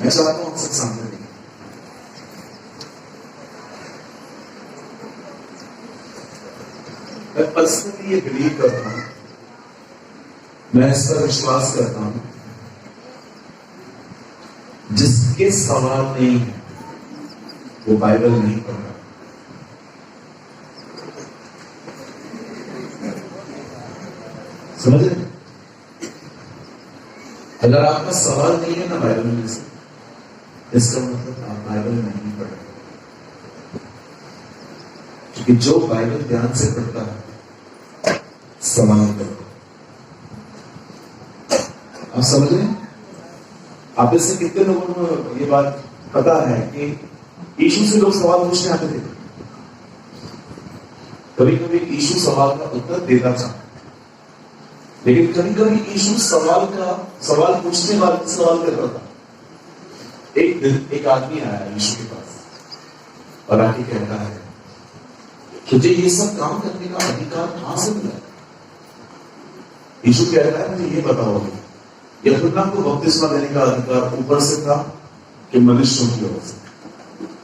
मैं चाहता हूं आप सब सामने देखें। मैं पर्सनली ये बिलीव करता हूं, मैं इस पर विश्वास करता हूं, जिसके सवाल नहीं है वो बाइबल नहीं पढ़ रहा। समझ रहे? अगर आपका सवाल नहीं है ना बाइबल में से, इसका मतलब आप बाइबल नहीं पढ़ रहे। क्योंकि जो बाइबल ध्यान से पढ़ता है सवाल करता है। आप समझ रहे हैं? आप इससे कितने लोगों को ये बात पता है कि यीशु से लोग सवाल पूछने आते थे? कभी कभी यीशु सवाल का उत्तर देता था, लेकिन कभी कभी यीशु सवाल पूछने वाले से सवाल करता था। एक दिन एक आदमी आया यीशु के पास और आके कहता है, तुझे ये सब काम करने का अधिकार कहां से मिला? यीशु कहता है, मुझे ये बताओ, यूहन्ना को बपतिस्मा देने का अधिकार ऊपर से था कि मनुष्यों की ओर से?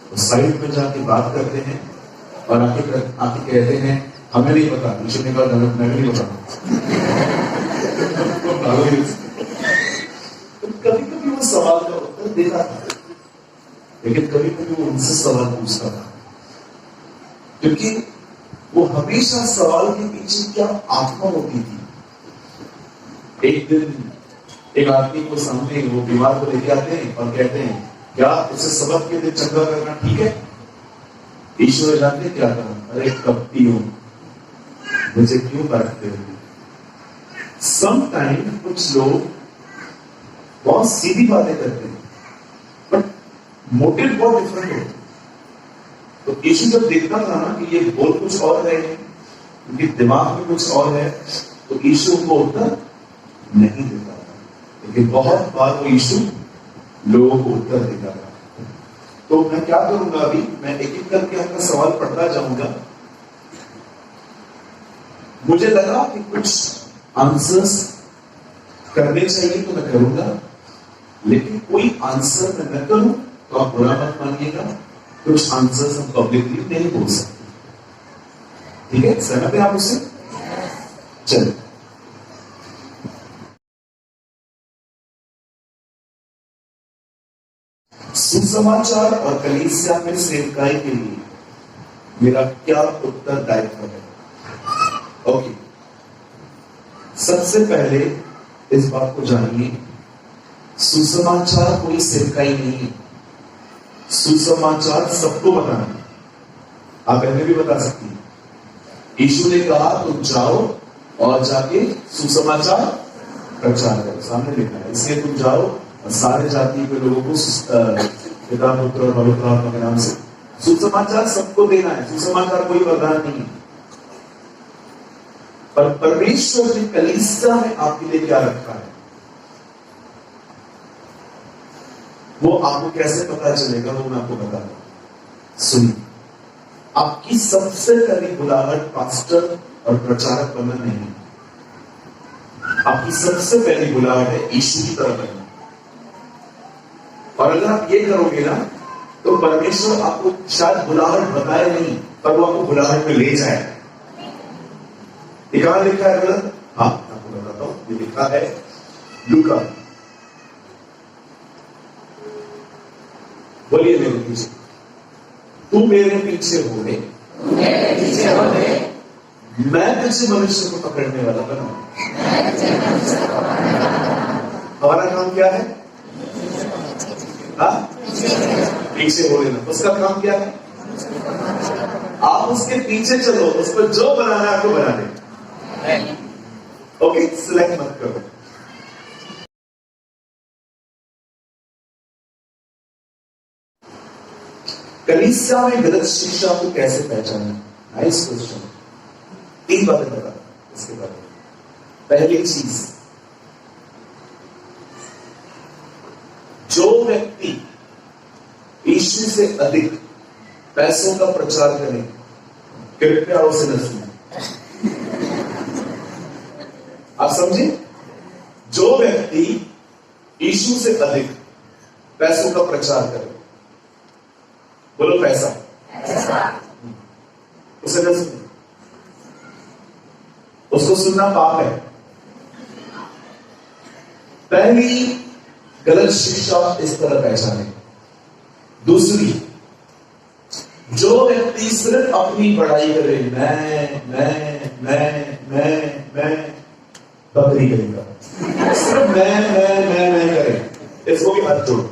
तो साइड में जाके बात करते हैं और आके कहते हैं, हमें नहीं पता। यीशु ने कहा, मैं नहीं बता। कभी कभी वो सवाल का उत्तर देता था, लेकिन कभी कभी वो उनसे सवाल पूछता था, क्योंकि वो हमेशा सवाल के पीछे क्या आत्मा होती थी। एक दिन एक आदमी को सामने वो बीमार को लेके आते हैं और कहते हैं, क्या इसे सबक के दिन चंगा करना ठीक है? यीशु ने जानते क्या कहा, अरे कपटी हो, मुझे क्यों काटते हो? समटाइम कुछ लोग बहुत सीधी बातें करते हैं, बट मोटिव बहुत डिफरेंट होता है। तो यीशु जब देखता था ना कि ये बोल कुछ और रहे हैं, उनके दिमाग में कुछ और है, तो यीशु उनको उत्तर नहीं देता था। लेकिन बहुत बार वो यीशु लोगों को उत्तर देता था। तो मैं क्या करूंगा अभी, मैं एक एक करके आपका सवाल पढ़ता जाऊंगा। मुझे लगा कि कुछ आंसर्स करने चाहिए तो मैं करूंगा, लेकिन कोई आंसर मैं न करूं तो आप बुरा मत मानिएगा। कुछ आंसर्स हम पब्लिकली नहीं बोल सकते, ठीक है? सहमत है आप उससे? चलिए, सुसमाचार और कलीसिया में सेवकाई के लिए मेरा क्या उत्तरदायित्व है? ओके, सबसे पहले इस बात को जानिए, सुसमाचार कोई सेवकाई नहीं है। सुसमाचार सबको बताना है। आप पहले भी बता सकती हैं। यीशु ने कहा, तुम जाओ और जाके सुसमाचार प्रचार करो, सामने लिखा है, इसलिए तुम जाओ और सारे जाति के लोगों को पिता पुत्र और पवित्र आत्मा के नाम से सुसमाचार सबको देना है। सुसमाचार कोई वरदान नहीं है। पर परमेश्वर ने कलीसिया में आपके लिए क्या रखा है, वो आपको कैसे पता चलेगा, वो मैं आपको बता दूं। सुनिए, आपकी सबसे पहली बुलाहट पास्टर और प्रचारक बनना नहीं है। आपकी सबसे पहली बुलाहट है यीशु की तरफ बनना। और अगर आप ये करोगे ना, तो परमेश्वर आपको शायद बुलाहट बताए नहीं, पर वो आपको बुलाहट में ले जाए। कहां लिखा है ब्रदर? हाँ, आपको बताता हूं, ये लिखा है लूका। बोलिए मेरे पीछे, तू मेरे पीछे हो ले, मैं तुझे मनुष्य को पकड़ने वाला बनाऊं। हमारा काम क्या है? पीछे हो लेना। उसका काम क्या है? आप उसके पीछे चलो, उसको जो बनाना है आपको बना दे। ओके, सिलेक्ट मत करो। कलीसिया में गलत शिक्षा को कैसे पहचानना? Nice question. 3 बातें बता इसके बारे में। पहली चीज, जो व्यक्ति यीशु से अधिक पैसों का प्रचार करे, कृपया उसे न सुने। आप समझे? जो व्यक्ति यीशु से अधिक पैसों का प्रचार करे। बोलो पैसा। उसे न सुने, उसको सुनना पाप है। पहली गलत शिक्षा इस तरह पहचाने। दूसरी, जो व्यक्ति सिर्फ अपनी बड़ाई करे, मैं बकरी करेगा, सिर्फ मैं करे, इसको भी मत जोड़ो।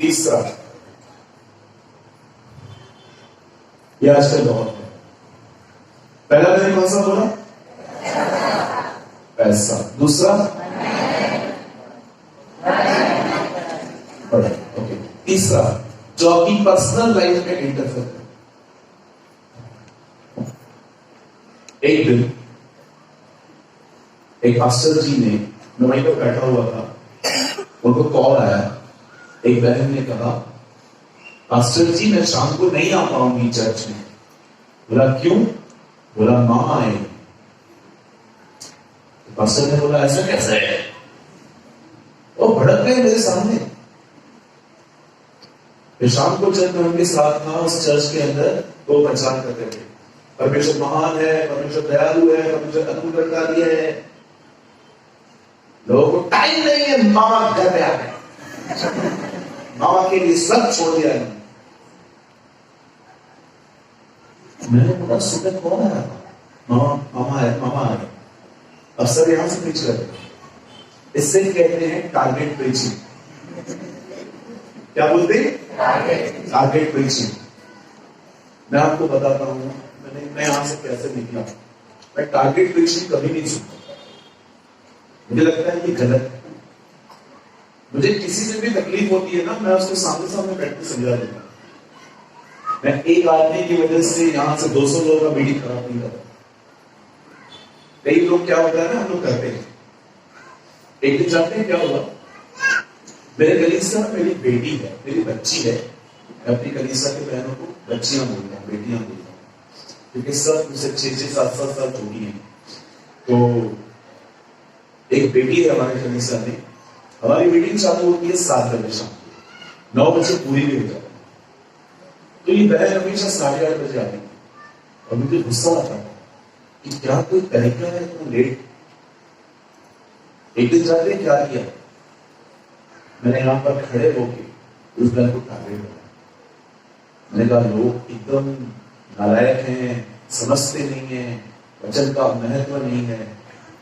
तीसरा, यह आजकल बहुत है। पहला मैंने कौन सा बोला? पैसा। दूसरा बड़ा। ओके। तीसरा, जो आपकी पर्सनल लाइफ में इंटरफेयर करे। एक दिन एक पास्टर जी ने, मैं वहीं पर बैठा हुआ था, उनको कॉल आया। एक बहन ने कहा, पास्टर जी मैं शाम को नहीं आ पाऊंगी चर्च में। बोला क्यों? बोला मां आएगी। पास्टर ने बोला ऐसा कैसे है? वो भड़क गए मेरे सामने। शाम को चर्च में उनके साथ था, उस चर्च के अंदर वो प्रचार करते थे, परमेश्वर महान है, परमेश्वर दयालु है, परमेश्वर अनुग्रहकारी है। लोगों को टाइम नहीं है मामा घर पे आने, मामा के लिए सब छोड़ दिया है। मैंने बोला सुबह कौन आया? मामा है, मामा है। अब सर यहां से प्रीच करते, इससे कहते हैं टारगेट प्रीचिंग। क्या बोलते हैं? Target preaching. मैं आपको बताता हूं, मैं यहां से कैसे निकला। मैं टारगेट प्रीचिंग कभी नहीं सुनता, मुझे लगता है कि गलत है। मुझे किसी से भी तकलीफ होती है ना, मैं उसको सामने सामने बैठ के समझा देता। मैं एक आदमी की वजह से यहां से 200 लोगों का मीटिंग खराब नहीं करता। कई लोग क्या होता है ना, हम लोग करते हैं। एक दिन जाते हैं, क्या हुआ, मेरे कलीसिया में मेरी बेटी है, मेरी बच्ची है। मैं अपनी कलीसिया के बहनों को बच्चियां बोलता हूँ, बेटियां बोलता हूँ, क्योंकि सब मुझसे 6-6, 7-7 साल छोटी है। तो एक बेटी है हमारे कलीसिया में। हमारी मीटिंग चालू होती है 7 बजे शाम, 9 बजे पूरी भी हो जाती है। तो ये बहन हमेशा 8:30 बजे आती है और मुझे गुस्सा आता है कि क्या कोई तरीका है इतना लेट। एक दिन जाते क्या किया, मैंने यहां पर खड़े होकर उस बहन को टारगेट बनाया। मैंने कहा लोग एकदम नालायक हैं, समझते नहीं है, वचन का महत्व नहीं है।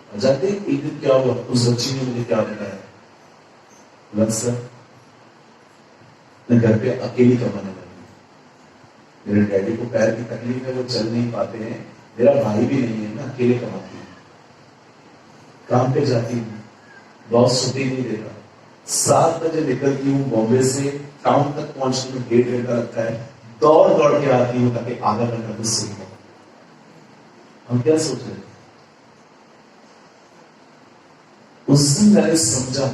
और जाते एक दिन क्या हुआ, उस बच्ची ने मुझे क्या बताया, सर मैं घर पे अकेली कमाने लगी। मेरे डैडी को पैर की तकलीफ है, वो चल नहीं पाते हैं। मेरा भाई भी नहीं है, मैं अकेले कमाती हूँ, काम पे जाती हूँ, बॉस छुट्टी नहीं देता। 7 बजे निकलती हूँ बॉम्बे से, टाउन तक पहुंचने में 1.5 घंटा लगता है। दौड़ दौड़ के आती हूँ ताकि आधा घंटा कुछ सीख पाऊं। हम क्या सोच रहे थे? उस दिन मैंने समझा,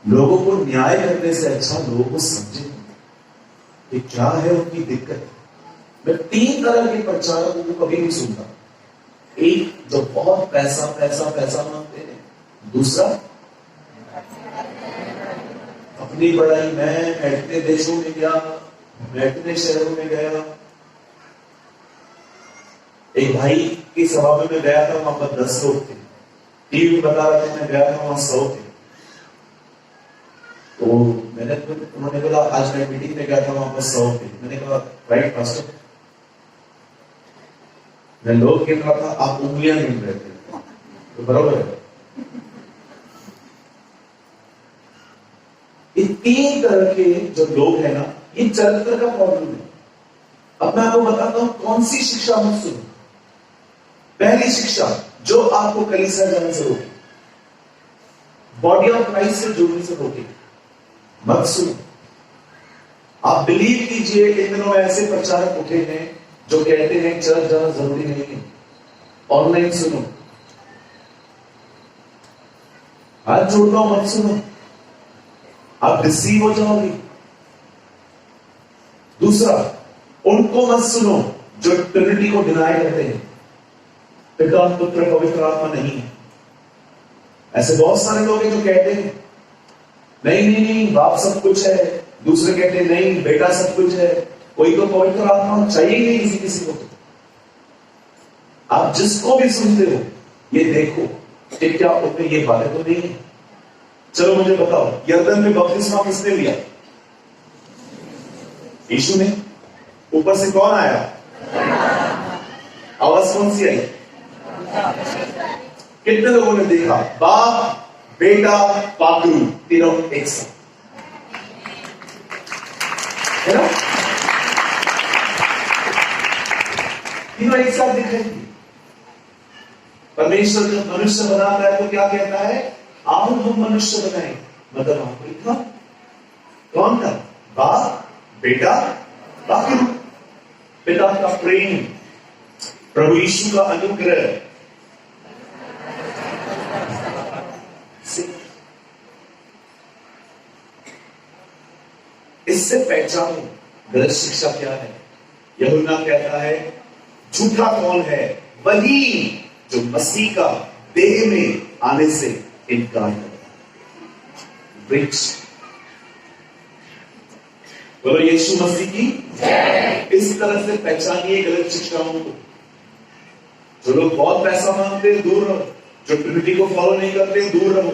लोगों को न्याय करने से अच्छा लोगों को समझे कि क्या है उनकी दिक्कत। मैं 3 तरह के प्रचारकों को कभी नहीं सुनता। एक जो बहुत पैसा पैसा पैसा मांगते हैं, दूसरा अपनी बड़ाई, मैं इतने देशों में गया, मैं इतने शहरों में गया। एक भाई की सभा में मैं गया था, वहां पर 10 लोग थे। टीवी बता रहे थे, मैं गया था, वहां 100 थे। तो उन्होंने बोला आज मैं मीटिंग में गया था, वहां पर 100 थे। मैंने कहा राइट पास्टर। मैं लोग गिन रहा था, आप उंगलियां गिन रहे थे, तो बराबर है। ये 3 तरह के जो लोग हैं ना, ये चरित्र का प्रॉब्लम है। अब मैं आपको बताता हूं कौन सी शिक्षा मत सुनो। पहली शिक्षा जो आपको कलीसिया जाने से रोके, बॉडी ऑफ क्राइस्ट से जुड़ने से रोके, मत सुनो। आप बिलीव कीजिए, इन दिनों ऐसे प्रचारक उठे हैं जो कहते हैं चर्च जाना जरूरी नहीं है, ऑनलाइन सुनो। हाथ जोड़ना मत सुनो, आप डिसीव हो जाओगे। दूसरा, उनको मत सुनो जो ट्रिनिटी को डिनाई करते हैं, पिता पुत्र पवित्र आत्मा नहीं है। ऐसे बहुत सारे लोग हैं जो कहते हैं नहीं नहीं नहीं, बाप सब कुछ है। दूसरे कहते नहीं, बेटा सब कुछ है। कोई तो पवित्र आत्मा चाहिए ही नहीं किसी किसी को। आप जिसको भी सुनते हो, ये देखो कि क्या उनमें ये बातें तो नहीं है। चलो मुझे बताओ, यरदन में बपतिस्मा किसने लिया? यीशु ने। ऊपर से कौन आया? आवाज कौन सी आई? कितने लोगों ने देखा? बाप, बेटा, पाकरू, तीनों एक साथ, है ना? तीनों एक साथ दिखाई दिए। परमेश्वर जब मनुष्य बनाता है तो क्या कहता है? आओ हम मनुष्य बनाए। मतलब आपको था कौन था? बाप, बेटा, पाकरू। पिता का प्रेम, प्रभु यीशु का अनुग्रह। इससे पहचानो गलत शिक्षा क्या है। यूहन्ना कहता है झूठा कौन है? वही जो मसीह का देह में आने से इनकार करता है। वृक्ष। बोलो यीशु मसीह की। इस तरह से पहचानिए गलत शिक्षाओं को। जो लोग बहुत पैसा मांगते हैं दूर रहो, जो ट्रिनिटी को फॉलो नहीं करते दूर रहो।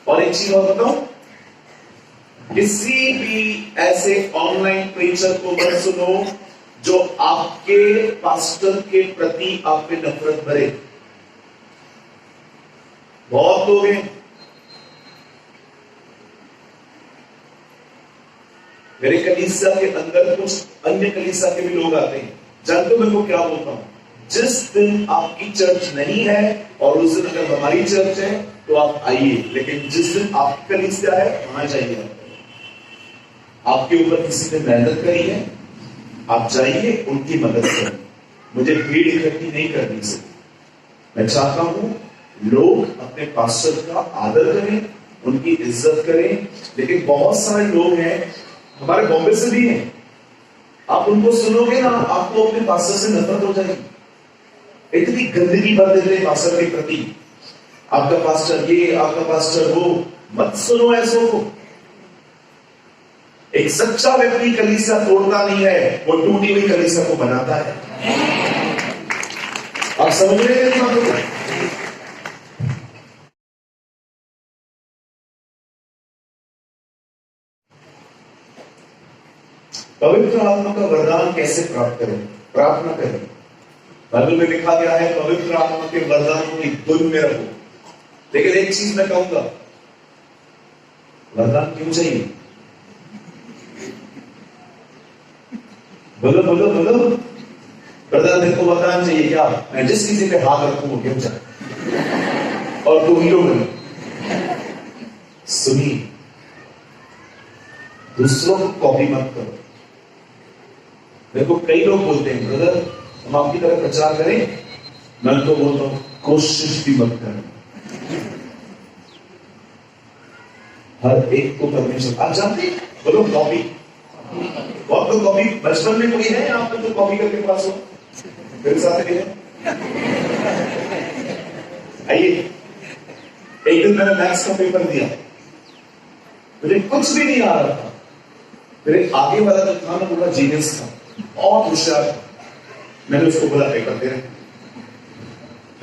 और एक चीज और बताऊं, किसी भी ऐसे ऑनलाइन प्रीचर को मत सुनो जो आपके पास्टर के प्रति आप पे नफरत भरे। बहुत लोग हैं, मेरे कलीसिया के अंदर कुछ अन्य कलीसिया के भी लोग आते हैं। जानते हो मैं को क्या बोलता हूं? जिस दिन आपकी चर्च नहीं है और उस दिन अगर हमारी चर्च है तो आप आइए, लेकिन जिस दिन आपकी कलीसिया है वहां जाइए। आपके ऊपर किसी ने मेहनत करी है, आप जाइए उनकी मदद करें। मुझे भीड़ इकट्ठी नहीं करनी से। मैं चाहता हूं लोग अपने पास्टर का आदर करें, उनकी इज्जत करें। लेकिन बहुत सारे लोग हैं, हमारे बॉम्बे से भी हैं, आप उनको सुनोगे ना आपको अपने पास्टर से नफरत हो जाएगी। इतनी गंदगी भर देते हैं पास्टर के प्रति। आपका पास्टर ये, आपका पास्टर वो। मत सुनो ऐसों को। एक सच्चा व्यक्ति कलीसिया तोड़ता नहीं है, वो टूटी हुई कलीसिया को बनाता है। आप समझ रहे हैं इस बात को? पवित्र आत्मा का वरदान कैसे प्राप्त करें? प्रार्थना करें। बाइबल में लिखा गया है पवित्र आत्मा के वरदानों की धुन में रहो। लेकिन एक चीज मैं कहूंगा, वरदान क्यों चाहिए? बोलो बोलो बोलो। वरदान तेरे को वरदान चाहिए क्या? मैं जिस किसी पे हाथ रखूं वो क्यों जाए और तू हीरो बने। सुनिए, दूसरों को कॉपी मत करो। देखो कई लोग बोलते हैं ब्रदर हम आपकी तरह प्रचार करें। मैं तो बोलता हूं कोशिश भी मत करें। हर एक को परमेश्वर, आप जानते बोलो कॉपी। बहुत तो कॉपी बचपन में कोई है आप तो कॉपी करके पास हो? मेरे साथ है। आइए, एक दिन मैंने मैथ्स का पेपर दिया, मुझे कुछ भी नहीं आ रहा था। मेरे आगे वाला जो था ना पूरा जीनियस था, बहुत होशियार था। मैंने उसको बोला पेपर दे रहे,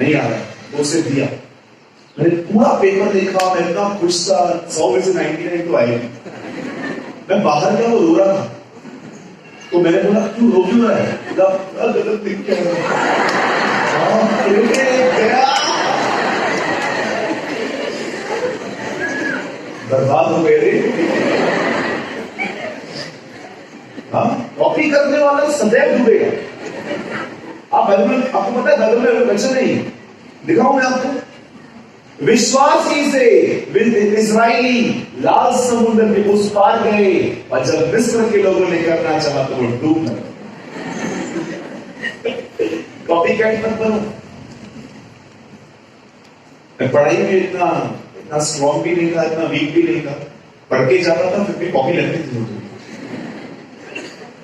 नहीं आ रहा है, वो उसे दिया। मैंने पूरा पेपर देखा, मैं इतना खुश था। 100 में से 99 तो आए। मैं बाहर गया, वो रो रहा था। तो मैंने बोला क्यों रो क्यों रहा है? गलत लिख के बर्बाद हो गए। हाँ, कॉपी करने वाला सदैव डूबेगा। आप बाइबल, आपको पता है बाइबल में वचन नहीं दिखाऊं मैं आपको। विश्वासी से इस्राएली लाल समुद्र के उस पार गए और जब मिस्र के लोगों ने करना चाहा तो वो डूब गए। कॉपी कैट मत बनो। मैं पढ़ाई में इतना स्ट्रॉन्ग भी नहीं था, इतना वीक भी नहीं था। पढ़ के जाता था फिर भी कॉपी लगती थी मुझे।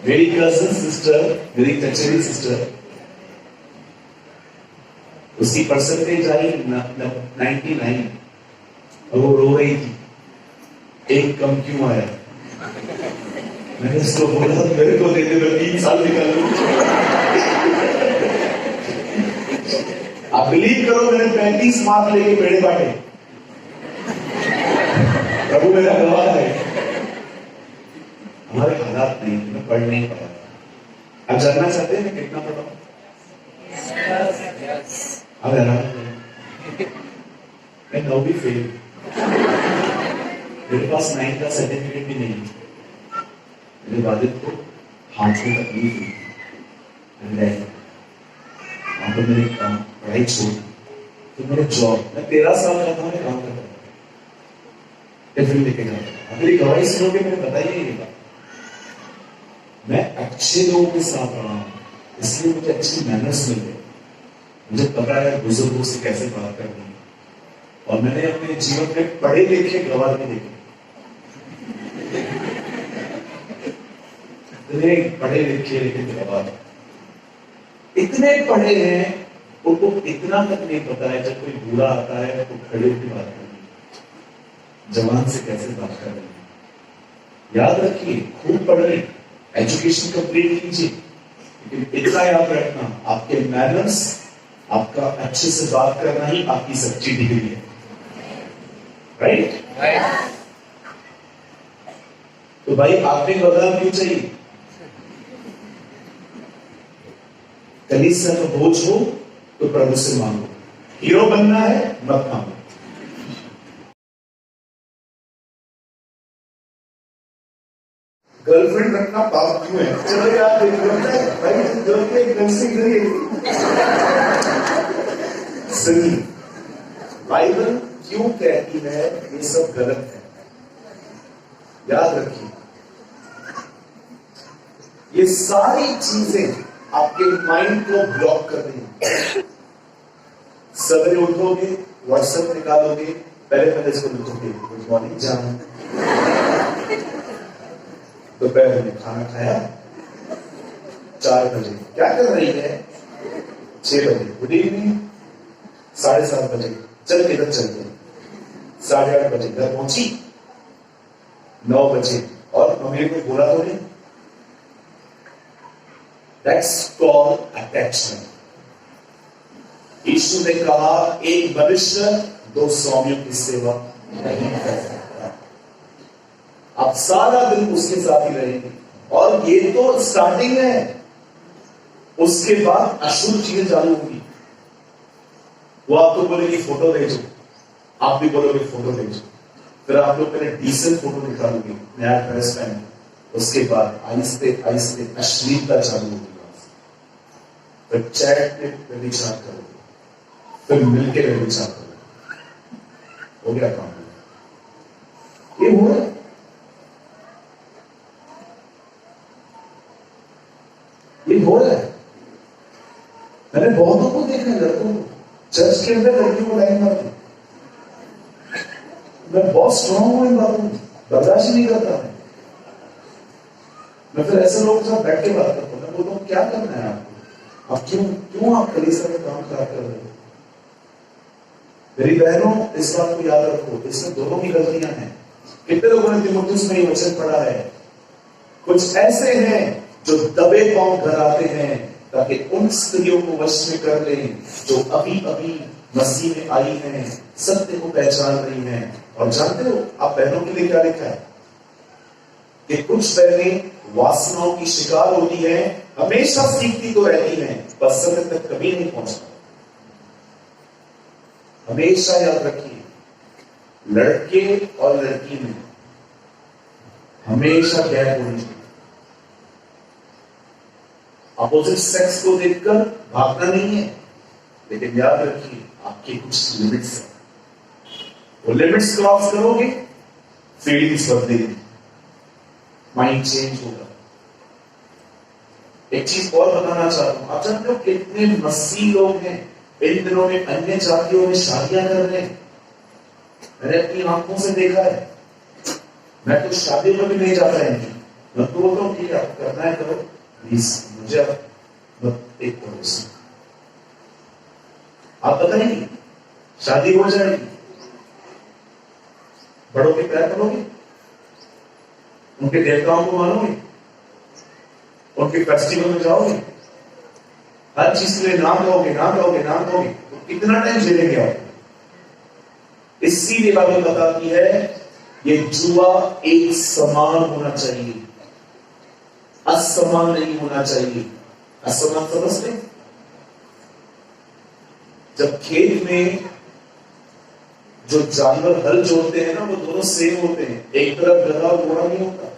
मेरी कजिन सिस्टर, मेरी चचेरी सिस्टर, उसकी परसेंटेज आई 99 और वो रो रही थी। एक कम क्यों आया? मैंने उसको बोला मेरे को दे दे, मैं 3 साल निकाल लूं। आप बिलीव करो, मैंने 35 मार्क लेके पेड़े बांटे। प्रभु मेरा गवाह है। हमारे हालात नहीं, मैं पढ़ नहीं पाया। आप जानना चाहते हैं मैं कितना पढ़ा हूं? अब मैं 9वीं फेल। मेरे पास 9 का सर्टिफिकेट भी नहीं। मेरे वालिद को हाथ में तकलीफ हुई, वहां पर मैंने काम पढ़ाई छोड़ी, तो मेरे जॉब, मैं 13 साल का था, मैं काम करता था, टिफिन लेके जाता था। मेरी गवाही सुनोगे, मैंने बताइए ये बात। मैं अच्छे लोगों के साथ रहा हूं, इसलिए मुझे अच्छी मैनर्स मिल गए। मुझे पता है बुजुर्गों से कैसे बात करनी है, और मैंने अपने जीवन में पढ़े लिखे गवाह भी देखे। इतने पढ़े लिखे लेकिन गवाह, इतने पढ़े हैं, उनको इतना तक नहीं पता है जब कोई बूढ़ा आता है तो खड़े होकर बात करनी, जवान से कैसे बात करनी है। याद रखिए, खूब पढ़िए, एजुकेशन कंप्लीट कीजिए, लेकिन इतना याद रखना, आपके मैनर्स, आपका अच्छे से बात करना ही आपकी सच्ची डिग्री है। राइट? तो भाई आत्मिक वरदान क्यों चाहिए? कलीसिया का बोझ हो तो प्रभु से मांगो। हीरो बनना है, मत मांगो। गर्लफ्रेंड रखना पाप क्यों है? चलो यार, भाई गर्लफ्रेंड सुनिए, बाइबल क्यों कहती है ये सब गलत है? याद रखिए, ये सारी चीजें आपके माइंड को ब्लॉक कर देंगी। सवेरे उठोगे, व्हाट्सएप निकालोगे, पहले इसको लिखोगे, गुड मॉर्निंग जान, दोपहर में खाना खाया, 4 बजे क्या कर रही है, 6 बजे गुड इवनिंग, 7:30 बजे चल किधर चलते हैं, 8:30 बजे घर पहुंची, 9 बजे, और मम्मी को बोला तो नहीं। That's called attachment. यीशु ने कहा, एक मनुष्य 2 स्वामियों की सेवा नहीं कर सकता। आप सारा दिन उसके साथ ही रहेंगे, और ये तो स्टार्टिंग है, उसके बाद अशुद्ध चीजें चालू होंगी। वो आपको बोलेगी फोटो भेजो, आप भी बोलोगे फोटो भेजो, फिर आप लोग पहले डिसेंट फोटो निकालोगे, नया ड्रेस पहन, उसके बाद आहिस्ते आहिस्ते अश्लीलता चालू होगी। फिर चैट पे विचार करोगे, फिर मिलकर विचार करोगे, हो गया काम। ये हो रहा है, ये हो रहा है। मैंने बहुतों को देखा है, लड़कों को चर्च के अंदर लड़कियों को लाइन मारते। मैं बहुत स्ट्रांग हूं इन बातों में, बर्दाश्त नहीं करता मैं फिर ऐसे लोगों के साथ बैठ के बात करता हूं। मैं बोलता हूं, क्या करना है आपको? अब क्यों आप कलीसिया में काम खराब कर रहे हो? मेरी बहनों, इस बात को याद रखो, इसमें दोनों की गलतियां हैं। कितने लोगों ने तीमुथियुस में ये वचन पढ़ा है? कुछ ऐसे हैं जो दबे पांव घर आते हैं ताकि उन स्त्रियों को वश में कर लें जो अभी अभी मसीह में आई हैं, सत्य को पहचान रही हैं। और जानते हो आप बहनों के लिए क्या लिखा है? कि कुछ बहनें वासनाओं की शिकार होती हैं, हमेशा सीखती तो रहती हैं, पर समय तक कभी नहीं पहुंचती। हमेशा याद रखिए, लड़के और लड़की में हमेशा गैप होनी चाहिए। अपोजिट सेक्स को देखकर भागना नहीं है, लेकिन याद रखिए आपके कुछ लिमिट्स हैं। वो लिमिट्स क्रॉस करोगे, फीलिंग्स बदलेगी, माइंड चेंज होगा। एक चीज और बताना चाहता हूं, आप जानते हो कितने मसीह लोग हैं इन दिनों में अन्य जातियों में शादियां कर रहे हैं? मैंने अपनी आंखों से देखा है। मैं तो शादी में भी नहीं जाता है इनकी। मैं तो बोलता हूं ठीक है, आप करना है करो, प्लीज मुझे आप एक करो। आप बताएंगे शादी हो जाएगी, बड़ों के प्यार करोगे, उनके देवताओं को मानोगे, उनके फेस्टिवल में जाओगे, हर चीज के लिए नाम दोगे, तो कितना टाइम झेलेंगे आप? इसीलिए बाइबल बताती है ये जुआ एक समान होना चाहिए, असमान नहीं होना चाहिए। असमान समझते? जब खेत में जो जानवर हल जोड़ते हैं ना, वो दोनों सेम होते हैं। एक तरफ गधा और घोड़ा नहीं होता,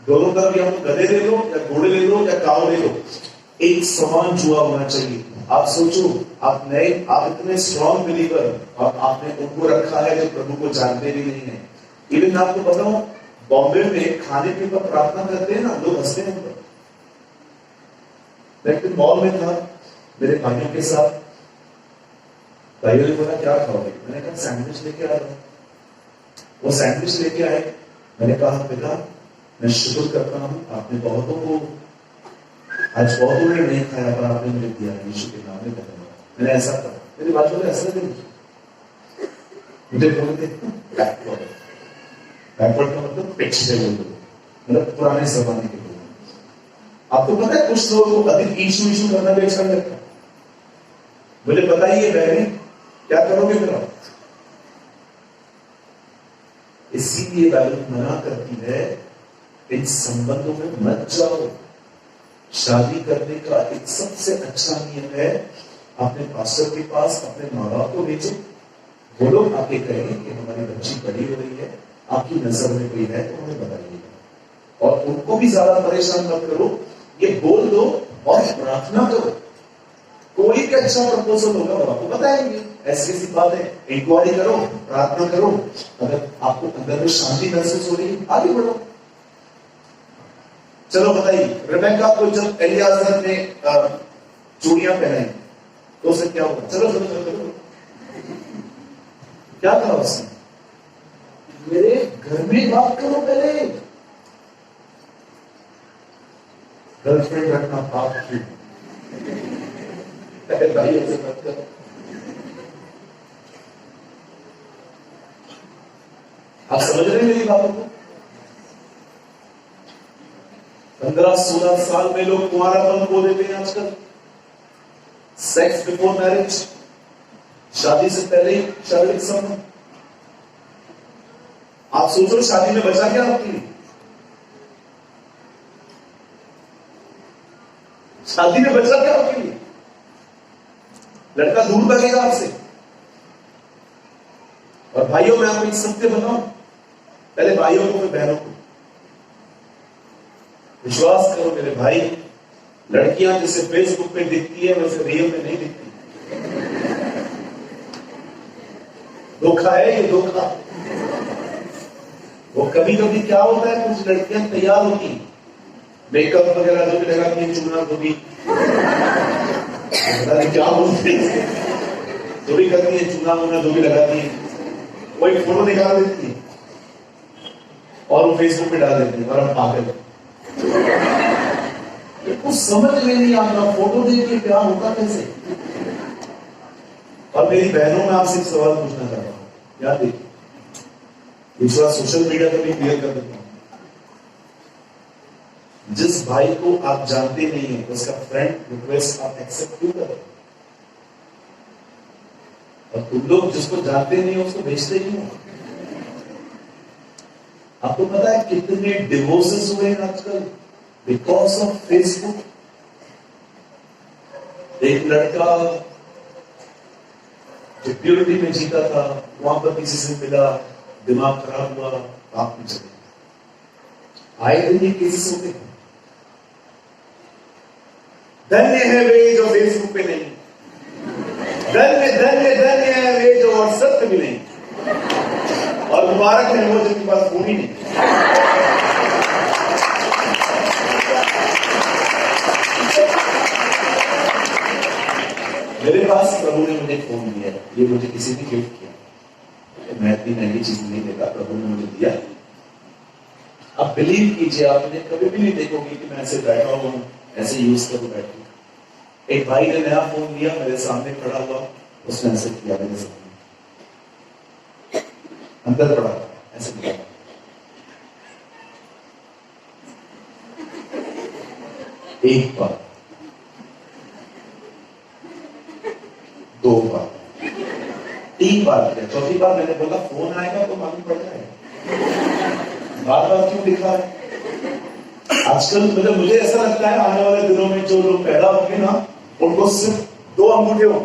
दोनों तरफ या तो गधे ले लो या घोड़े ले लो या काव ले लो, एक समान जुआ होना चाहिए। आप सोचो, आप इतने स्ट्रॉन्ग बिलीवर और आपने उनको रखा है जो प्रभु को जानते भी नहीं है। इवन आपको बताऊं, बॉम्बे में खाने पीने पर प्रार्थना करते हैं ना, लोग हंसते हैं। लेकिन मॉल में था मेरे भाइयों के साथ, भाइयों ने बोला क्या खाओगे? मैंने कहा सैंडविच लेके आ रहा हूं। वो सैंडविच लेके आए। मैंने कहा बेटा मैं शुक्र करता हूं, आपने बहुतों को आज बहुतों ने नहीं खाया पर आपने मुझे दिया, यीशु के नाम में धन्यवाद। मैंने ऐसा कहा। मेरी बात बोले ऐसा नहीं, मुझे बोलते बैकवर्ड का मतलब पीछे बोल दो, मतलब पुराने जमाने के लोग। आपको पता है कुछ लोगों को अधिक ईशु करना भी अच्छा लगता है। मुझे बताइए बहनी क्या करोगे फिर आप? इसीलिए बाइबल मना करती है इन संबंधों में मत जाओ। शादी करने का एक सबसे अच्छा नियम है, अपने पास्टर के पास अपने माँ बाप को भेजो, वो लोग आके कहें कि हमारी बच्ची बड़ी हो रही है, आपकी नजर में कोई है तो हमें बताइएगा। और उनको भी ज्यादा परेशान मत करो, ये बोल दो और प्रार्थना करो। कोई भी अच्छा प्रपोजल होगा वो आपको बताएंगे। ऐसी ऐसी बात है, इंक्वायरी करो, प्रार्थना करो। अगर आपको अंदर में शांति महसूस हो रही है आगे बढ़ो। चलो बताइए, रेबेका को जब एलियाजर ने चूड़ियां पहनाई तो उसे क्या हुआ? चलो चलो चलो चलो, क्या कहा उसने? मेरे घर में बात करो पहले। गर्लफ्रेंड रखना पाप क्यों? भाई ऐसे मत करो। आप समझ रहे हैं मेरी बातों को? 15-16 साल में लोग कुंवारापन खो देते हैं आजकल। सेक्स बिफोर मैरिज, शादी से पहले ही शारीरिक संबंध। आप सोचो शादी में बचा क्या आपके लिए? शादी में बचा क्या आपके लिए? लड़का दूर भागेगा आपसे। और भाइयों मैं आपको एक सत्य बताऊं, पहले भाइयों को फिर बहनों को। विश्वास करो मेरे भाई, लड़कियां जैसे फेसबुक पे दिखती है वैसे रियल में नहीं दिखती। धोखा है ये, धोखा। वो कभी कभी क्या होता है, कुछ लड़कियां तैयार होती, मेकअप वगैरह जो भी लगाती है, चूना जो भी पता नहीं क्या बोलते हैं, जो भी करती है, चूना वूना जो भी लगाती है, वही फोटो निकाल देती है और वो फेसबुक पे डाल देती है और हम पागल। कुछ समझ में नहीं आता, फोटो देख के प्यार होता कैसे? और मेरी बहनों में आपसे एक सवाल पूछना चाहता हूं, याद देखिए, दूसरा सोशल मीडिया पर भी क्लियर कर देता हूं। जिस भाई को आप जानते नहीं है उसका फ्रेंड रिक्वेस्ट आप एक्सेप्ट क्यों करें? और तुम लोग जिसको जानते नहीं हो उसको भेजते क्यों? आपको पता है कितने डिवोर्सेस हुए हैं आजकल बिकॉज ऑफ फेसबुक? एक लड़का जो प्योरिटी में जीता था, वहां पर किसी से मिला, दिमाग खराब हुआ, आप में चले आए दिन ये केसेस होते हैं। धन्य है वे जो फेसबुक पे नहीं, धन्य धन्य धन्य है वे जो व्हाट्सएप पे भी नहीं, और मुबारक है वो जिनके पास फोन ही नहीं। मेरे पास प्रभु ने मुझे फोन दिया, ये मुझे किसी ने गिफ्ट किया, मैं इतनी महंगी चीज नहीं देता, प्रभु ने मुझे दिया। आप बिलीव कीजिए, आपने कभी भी नहीं देखोगे कि मैं ऐसे बैठा हुआ हूं, ऐसे यूज करूं बैठ। एक भाई ने नया फोन लिया, मेरे सामने खड़ा हुआ, उसने ऐसे किया मेरे सामने, अंदर पड़ा ऐसे किया, एक बार, दो बार, तीन बार किया, चौथी बार मैंने बोला फोन आएगा तो मालूम पड़ जाएगा। बार बार क्यों लिखा है? आजकल मतलब मुझे ऐसा लगता है आने वाले दिनों में जो लोग पैदा होंगे ना, उनको सिर्फ 2 अंगूठे हों,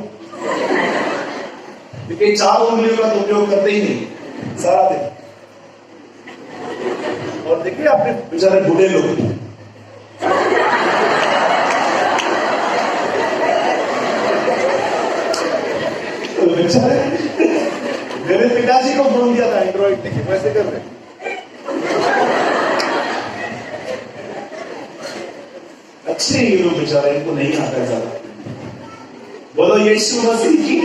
लेकिन 4 उंगलियों का तो उपयोग करते ही नहीं सारा दिन। और देखिए आपने बेचारे बूढ़े लोग, तो बेचारे मेरे पिताजी को फोन दिया था एंड्रॉइड देखिए वैसे कर रहे। अच्छे ये लोग बेचारे, इनको नहीं आता ज्यादा। बोलो यीशु मसीह की।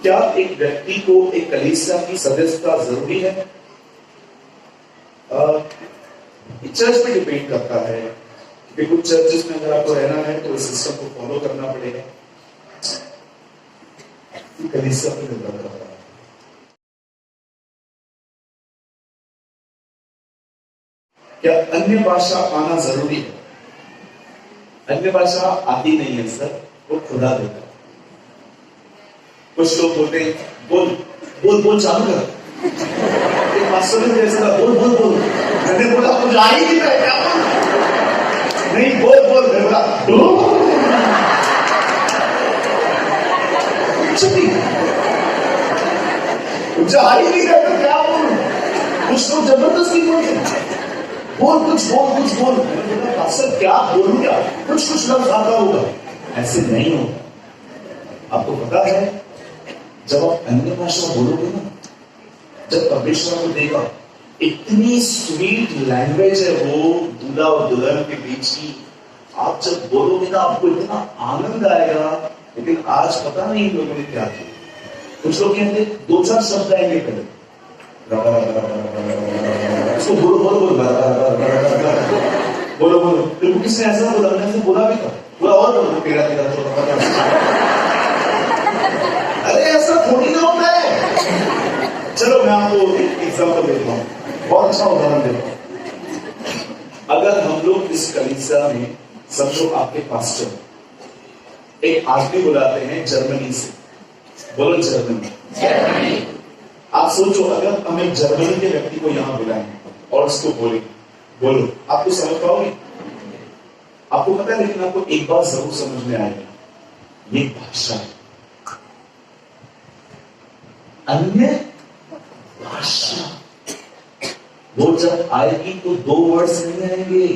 क्या एक व्यक्ति को एक कलीसिया की सदस्यता जरूरी है? चर्च पे डिपेंड करता है कि कुछ चर्चेस में अगर आपको रहना है तो इस सिस्टम को फॉलो करना पड़ेगा। कलीसिया पे निर्भर करता है। क्या अन्य भाषा आना जरूरी है? अन्य भाषा आती नहीं है सर, वो खुदा देता है। कुछ लोग बोलते हैं बोल बोल बोल चालू कर, एक मास्टर ने जैसा बोल बोल बोल, मैंने बोला कुछ आ ही नहीं रहा क्या? नहीं बोल बोल, मैं बोला कुछ आ ही नहीं रहा तो क्या बोलूं? कुछ लोग जबरदस्ती बोलते हैं बोल कुछ बोल कुछ बोल, मैंने बोला मास्टर क्या बोलूं क्या? कुछ कुछ लफ्ज आता होगा, ऐसे नहीं होगा। आपको पता है जब आप अन्य भाषा बोलोगे ना, जब परमेश्वर को देखा, इतनी स्वीट लैंग्वेज है वो दूल्हा और दुल्हन के बीच की, आप जब बोलोगे ना आपको इतना आनंद आएगा। लेकिन आज पता नहीं इन लोगों ने क्या किया। कुछ लोग कहते 2-4 शब्द आएंगे पहले, इसको बोलो बोलो बोलो बोलो बोलो, फिर किसने ऐसा बोला, मैंने बोला भी था, पूरा और बोलो तेरा तेरा 14। अरे ऐसा थोड़ी ना होता है। चलो मैं आपको एग्जाम्पल देता हूँ, बहुत अच्छा उदाहरण देता हूँ। अगर हम लोग इस कलीसिया में समझो आपके पास्टर एक आदमी बुलाते हैं जर्मनी से, बोलो जर्मनी। आप सोचो अगर हम एक जर्मनी के व्यक्ति को यहां बुलाएं और उसको बोलो, आपको समझ पाओगे? आपको पता है, लेकिन आपको एक बात जरूर समझ में आएगा, ये भाषा है, अन्य भाषा। वो जब आएगी तो 2 वर्ड्स नहीं आएंगे,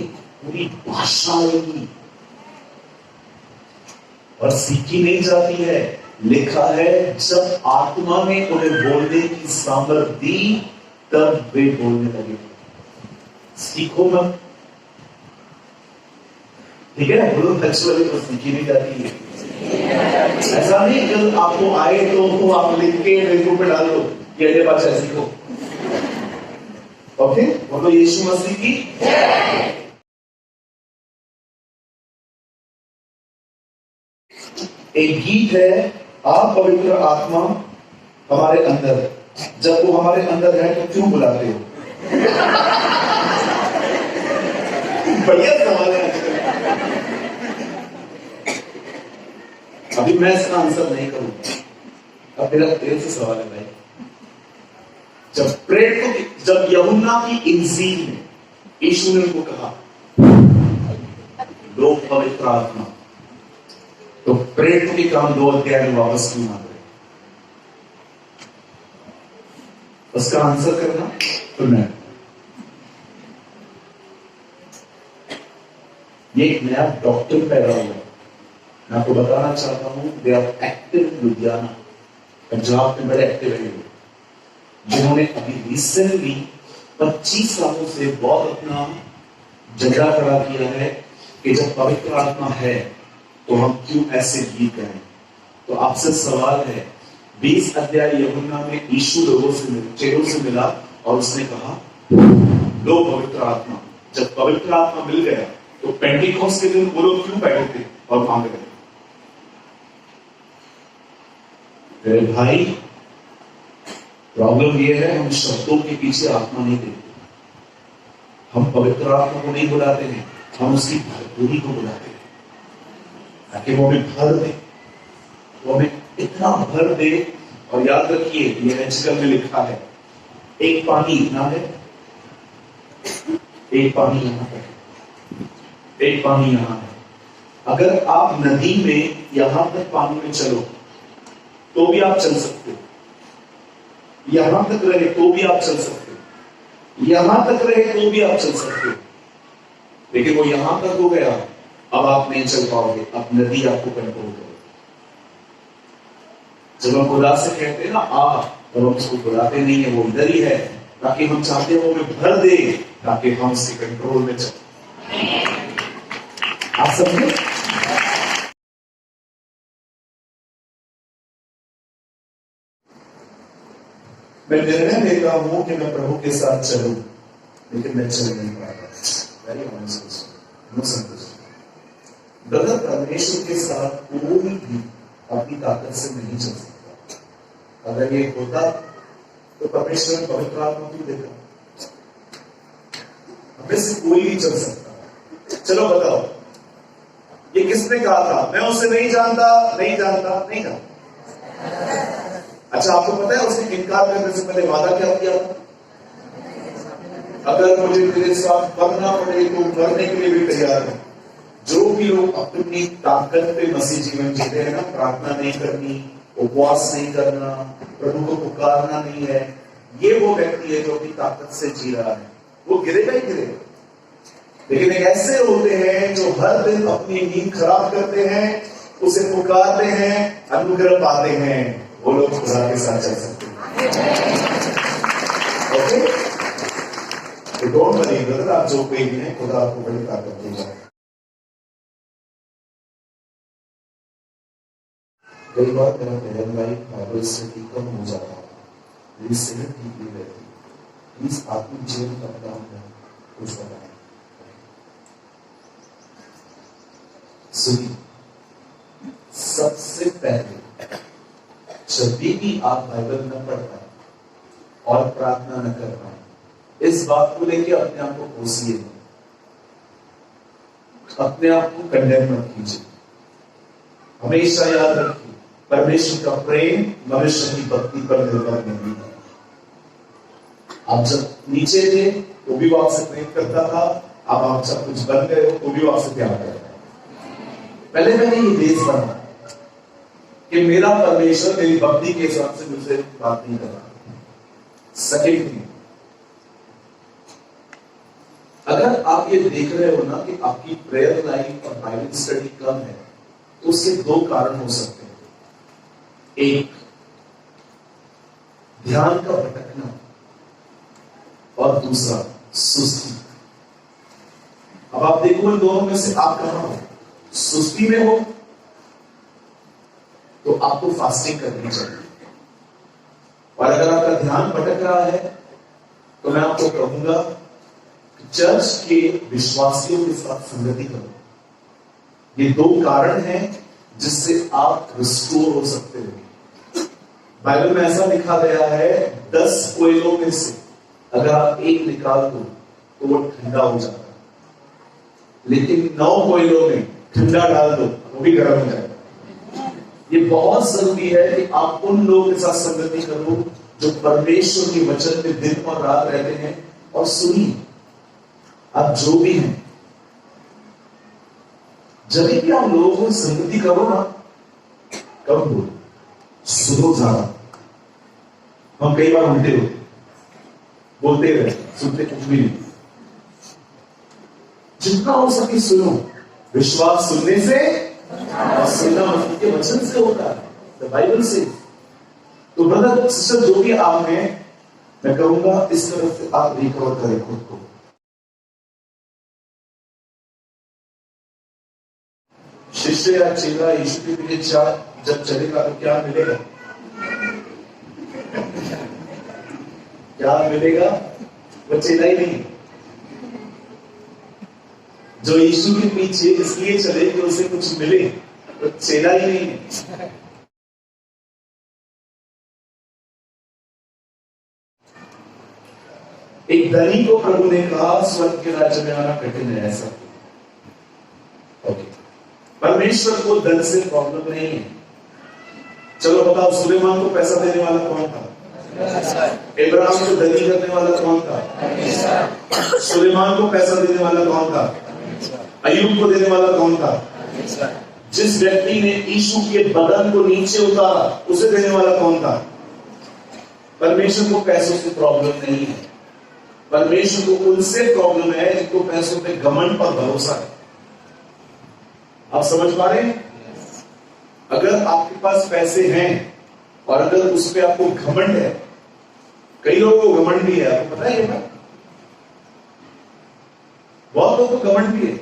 पूरी भाषा आएगी और सीखी नहीं जाती है। लिखा है जब आत्मा ने उन्हें बोलने की सामर्थ दी तब वे बोलने लगे। सीखो मत, ठीक है? बोलो नेचुरली तो सीखी नहीं जाती है। ऐसा नहीं जब आपको आए तो आप लिख के फेसबुक पे डाल दो कि अगले भाषा सीखो। ओके, बोलो यीशु मसीह की। एक गीत है, आप पवित्र आत्मा हमारे अंदर, जब वो हमारे अंदर है तो क्यों बुलाते हो? बढ़िया सवाल है। अभी मैं इसका आंसर नहीं करूंगा, अब मेरा तेरे से सवाल है भाई। जब यूहन्ना की इंजील में यीशु ने उनको कहा लो पवित्र आत्मा, तो प्रेरितों के काम 2 अध्याय में वापस क्यों आ गए? उसका आंसर करना तो मैं ये एक नया डॉक्टर पैदा हुआ, मैं आपको बताना चाहता हूं। They are active Ludhiana, Punjab में बड़े एक्टिव है, जिन्होंने अभी रिसेंटली 25 सालों से बहुत अपना झगड़ा खड़ा किया है कि जब पवित्र आत्मा है तो हम क्यों ऐसे गीत गाएं। तो आपसे सवाल है, 20 अध्याय यूहन्ना में यीशु चेलों से मिला और उसने कहा लो पवित्र आत्मा। जब पवित्र आत्मा मिल गया तो पेंटिकोस्ट के दिन वो लोग क्यों बैठे थे और मांग रहे? भाई प्रॉब्लम ये है हम शब्दों के पीछे आत्मा नहीं देखते, हम पवित्र आत्मा को नहीं बुलाते हैं, हम उसकी भरपूरी को बुलाते हैं ताकि वो हमें भर दे, वो हमें इतना भर दे। और याद रखिए ये आजकल में लिखा है, एक पानी इतना है, एक पानी यहां पर, एक पानी यहां है। अगर आप नदी में यहां तक पानी में चलो तो भी आप चल सकते हो, यहां तक रहे तो भी आप चल सकते हो, यहां तक रहे तो भी आप चल सकते हो, लेकिन वो यहां तक हो गया, अब आप नहीं चल पाओगे, अब नदी आपको कंट्रोल करेगी। जब हम खुदा से कहते हैं ना आ, तो हम उसको बुलाते नहीं है, वो इधर ही है, ताकि हम चाहते हैं वो हमें भर दे ताकि हम उसके कंट्रोल में चले। आप समझे? मैं निर्णय लेता हूं कि मैं प्रभु के साथ चलूं, लेकिन मैं चल नहीं पाता। वेरी ऑनेस्ट ब्रदर, परमेश्वर के साथ कोई भी अपनी ताकत से नहीं चल सकता। अगर ये होता तो परमेश्वर ने पवित्र आत्मा क्यों देता? हमें से कोई नहीं चल सकता। चलो बताओ, ये किसने कहा था? मैं उसे नहीं जानता, नहीं जानता, नहीं जानता। अच्छा, आपको पता है उसने इनकार करने से पहले वादा क्या किया था? अगर मुझे तेरे साथ मरना पड़े तो मरने के लिए भी तैयार है। जो भी लोग अपनी ताकत पे मसीह जीवन जीते हैं ना, प्रार्थना नहीं करनी, उपवास नहीं करना, प्रभु को पुकारना नहीं है, ये वो व्यक्ति है जो अपनी ताकत से जी रहा है, वो गिरेगा ही गिरेगा। लेकिन एक ऐसे होते हैं जो हर दिन अपनी नींद खराब करते हैं, उसे पुकारते हैं, अनुग्रह पाते हैं, वो लोग खुदा के साथ चल सकते हैं। ओके, तो डोंट वरी ब्रदर, आप जो कोई भी है, खुदा आपको बड़ी ताकत देगा। कई बार मेरा बहन भाई बाइबल स्टडी कम हो जाता है, मेरी सेहत ठीक नहीं रहती, प्लीज आत्मिक जीवन का काम है, कुछ बताएं। सुनिए, सबसे पहले जब भी आप बाइबल न पढ़ पाए और प्रार्थना न कर पाए, इस बात को लेकर अपने आप को कोसिए, अपने आप को कंडेम मत कीजिए। हमेशा याद रखिए, परमेश्वर का प्रेम मनुष्य की भक्ति पर निर्भर नहीं है। आप जब नीचे थे तो भी वो आपसे प्रेम करता था, अब आप सब कुछ बन गए हो तो भी वो आपसे प्यार करता है। पहले मैंने ये बेस बना कि मेरा परमेश्वर मेरी भक्ति के हिसाब से मुझसे बात नहीं कर रहा। सेकेंड थिंग, अगर आप ये देख रहे हो ना कि आपकी प्रेयर लाइफ और बाइबल स्टडी कम है, तो उसके दो कारण हो सकते हैं। एक, ध्यान का भटकना, और दूसरा सुस्ती। अब आप देखो इन दोनों में से आप कहां हो? सुस्ती में हो तो आपको फास्टिंग करनी चाहिए, और अगर आपका ध्यान भटक रहा है तो मैं आपको कहूंगा कि चर्च के विश्वासियों के साथ संगति करो। ये दो कारण हैं जिससे आप रिस्टोर हो सकते हो। बाइबल में ऐसा लिखा गया है, 10 कोयलों में से अगर आप एक निकाल दो तो वो ठंडा हो जाता है, लेकिन 9 कोयलों में ठंडा डाल दो वो भी गर्म हो जाएगा। ये बहुत जरूरी है कि आप उन लोगों के साथ संगति करो जो परमेश्वर के वचन में दिन और रात रहते हैं। और सुनिए, आप जो भी हैं, जब भी आप लोगों को संगति करो ना, कब बोलो, सुनो ज्यादा। हम कई बार उल्टे होते, बोलते रहे, सुनते कुछ भी नहीं। जितना हो सके सुनो। विश्वास सुनने से और सुनना मसीह के वचन से होता है, बाइबल से। तो ब्रदर सिस्टर जो भी आप हैं, मैं कहूंगा इस तरह से आप रिकवर करें खुद को। शिष्य या चेला यीशु के पीछे जब चलेगा तो क्या मिलेगा? क्या मिलेगा? वो चेला ही नहीं। जो यीशु के पीछे इसलिए चले कि उसे कुछ मिले, तो चेला ही नहीं है। एक धनी को प्रभु ने कहा स्वर्ग के राज्य में आना कठिन है, ऐसा ओके। परमेश्वर को धन से प्रॉब्लम नहीं है। चलो बताओ, सुलेमान को पैसा देने वाला कौन था? इब्राहिम को धनी करने वाला कौन था? सुलेमान को पैसा देने वाला कौन था? अय्यूब को देने वाला कौन था? जिस व्यक्ति ने यीशु के बदन को नीचे उतारा, उसे देने वाला कौन था? परमेश्वर को पैसों से प्रॉब्लम नहीं है। परमेश्वर को उनसे प्रॉब्लम है जिनको पैसों पे घमंड पर भरोसा है। आप समझ पा रहे हैं? अगर आपके पास पैसे हैं और अगर उस पर आपको घमंड है, कई लोगों को घमंड भी है, आपको पता है ये बात? बहुत लोगों को घमंड भी है।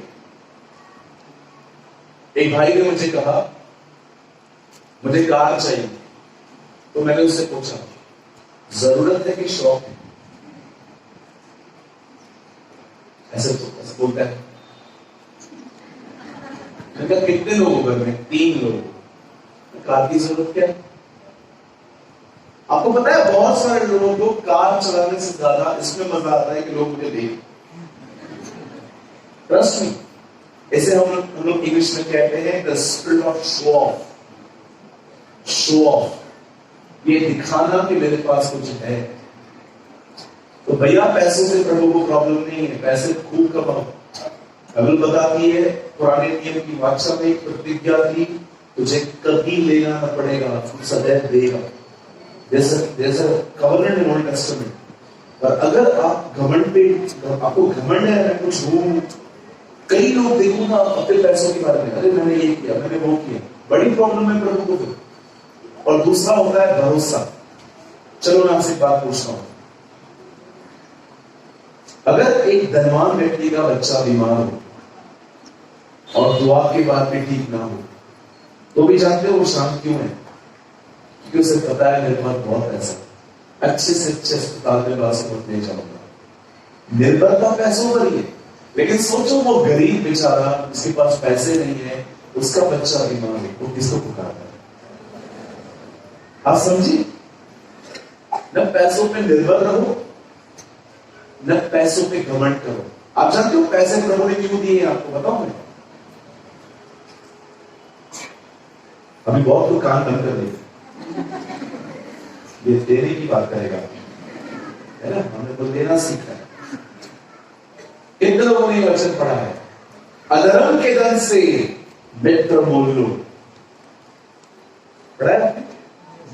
एक भाई ने मुझे कहा मुझे कार चाहिए, तो मैंने उससे पूछा जरूरत है कि शौक है? ऐसे बोलता है। मैंने कहा कितने लोग घर में? 3 लोग। कार की जरूरत क्या है? आपको पता है बहुत सारे लोगों को कार चलाने से ज्यादा इसमें मजा आता है कि लोग मुझे देखें। ट्रस्ट मी, इसे हम लोग इंग्लिश में कहते हैं the spirit of show off. Show off, ये दिखाना कि मेरे पास कुछ है। तो भैया पैसों से प्रभु को प्रॉब्लम नहीं है, पैसे खूब कमाओ। बाइबल बताती है, पुराने नियम की वाचा में एक प्रतिज्ञा थी, तुझे कभी लेना न पड़ेगा, तू सदैव देगा। There's a covenant in Old Testament। पर अगर आप घमंड पे, आपको घमंड है मैं कुछ हूं, कई लोग देखो ना अपने पैसों के बारे में, अरे मैंने ये किया, मैंने वो किया, बड़ी प्रॉब्लम है प्रभु को। और दूसरा होता है भरोसा। चलो मैं आपसे एक बात पूछता हूं, अगर एक धनवान व्यक्ति का बच्चा बीमार हो और दुआ के बाद भी ठीक ना हो, तो भी जानते हो वो शांत क्यों है? क्योंकि उसे पता है मेरे पास बहुत पैसा, अच्छे से अच्छे अस्पताल में बात ले जाऊंगा। निर्भरता पैसों पर ही है। लेकिन सोचो वो गरीब बेचारा, उसके पास पैसे नहीं है, उसका बच्चा बीमार है, वो किसको पुकारता है? आप समझिए, न पैसों पे निर्भर रहो, न पैसों पे घमंड करो। आप जानते हो पैसे प्रभु ने क्यों दिए? आपको बताऊं मैं? अभी बहुत लोग कान बंद कर देते, ये देने की बात करेगा, है ना? हमने तो देना सीखा है। कितने लोगों ने वचन पढ़ा है, अधर्म के धन से मित्र मोल लो। पढ़ा है?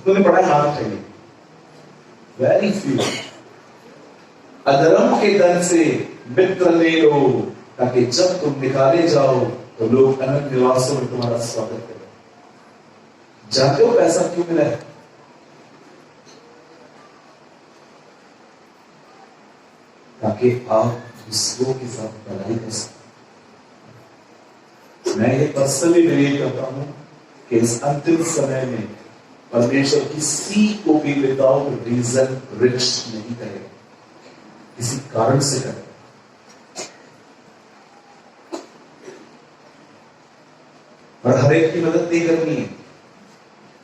तुमने पढ़ा? हाथ चाहिए। Very few. अधर्म के धन से मित्र ले लो, ताकि जब तुम निकाले जाओ तो लोग अनंत निवासों में तुम्हारा स्वागत करें। जानते हो पैसा क्यों मिला है? ताकि आप दूसरों के साथ भलाई कर सकें। मैं ये पर्सनली बिलीव करता हूं कि इस अंतिम समय में परमेश्वर किसी को भी विदाउट रीजन रिच नहीं करेगा, किसी कारण से करेगा। और हर एक की मदद नहीं करनी है।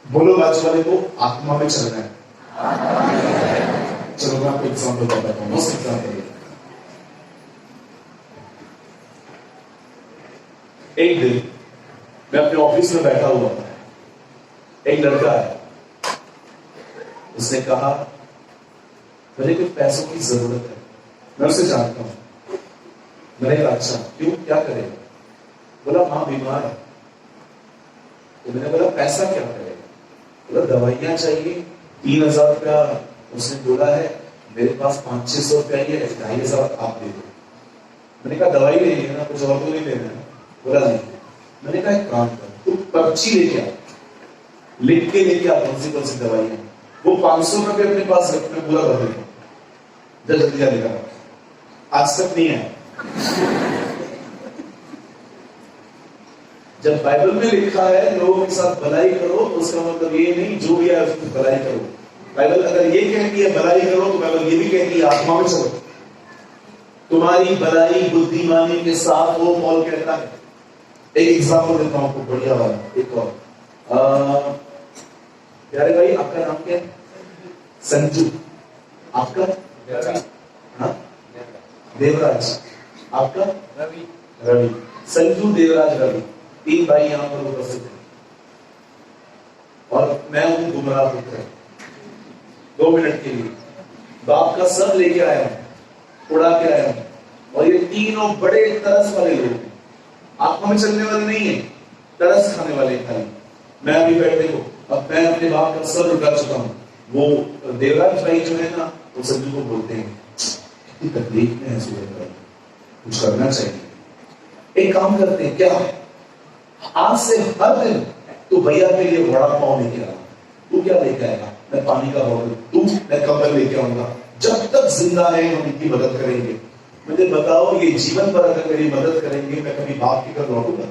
बोलो बाजू वाले को, आत्मा में चलना है। चलो मैं आपको एग्जाम्पल बताता हूं, मोस्ट एग्जाम्पल। एक दिन मैं अपने ऑफिस में बैठा हुआ था, एक लड़का है, उसने कहा मुझे कुछ पैसों की जरूरत है। मैं उसे जानता हूं। मैंने कहा अच्छा क्यों, क्या करेगा? बोला मां बीमार है। तो मैंने बोला पैसा क्या करेगा? बोला दवाइयां चाहिए, 3,000 रुपया उसने बोला है, मेरे पास 500-600 रुपया ही है, 2,500 आप दे दो। मैंने कहा दवाई लेनी है ना, कुछ और तो नहीं लेना है? बोला नहीं। मैंने कहा एक काम कर, तू पर्ची लेके आ, लिख के लेके आ कौन सी दवाई है। वो 500 रुपये अपने पास रख, मैं पूरा कर देगा, जल्दी जल्दी लेकर। आज तक नहीं है। जब बाइबल में लिखा है लोगों के साथ भलाई करो, तो उसका मतलब ये नहीं जो भी है उसकी भलाई करो। बाइबल अगर ये कहती है भलाई करो, तो बाइबल ये भी कहती है आत्मा में चलो। तुम्हारी भलाई बुद्धिमानी के साथ वो पॉल कहता है। एक एग्जाम्पल देता हूं आपको बढ़िया वाला, एक और। प्यारे भाई आपका नाम क्या है? संजू। आपका हाँ? देवराज। आपका? रवि। रवि। संजू, देवराज, रवि, 3 भाई यहां पर उपस्थित हैं और मैं हूं गुमराह पुत्र। 2 मिनट के लिए बाप का सब लेके आया हूं, उड़ा के आया हूं, और ये तीनों बड़े तरस वाले लोग हैं, आत्मा में चलने वाले नहीं है, तरस खाने वाले खाली। मैं अभी बैठे को अब मैं अपने बाप का सब उठा चुका हूं। वो देवराज भाई जो है ना, वो संजू को बोलते हैं कितनी तकलीफ में है सूरज भाई, कुछ करना चाहिए। एक काम करते हैं क्या, आज से हर दिन तू भैया के लिए वड़ा पाव लेके आ। तू क्या लेके आएगा? मैं पानी का बॉटल, तू मैं कंबल लेके आऊंगा। जब तक जिंदा है हम इनकी मदद करेंगे। मुझे बताओ ये जीवन पर अगर मेरी मदद करेंगे, मैं कभी बाप की तरफ लौटूंगा?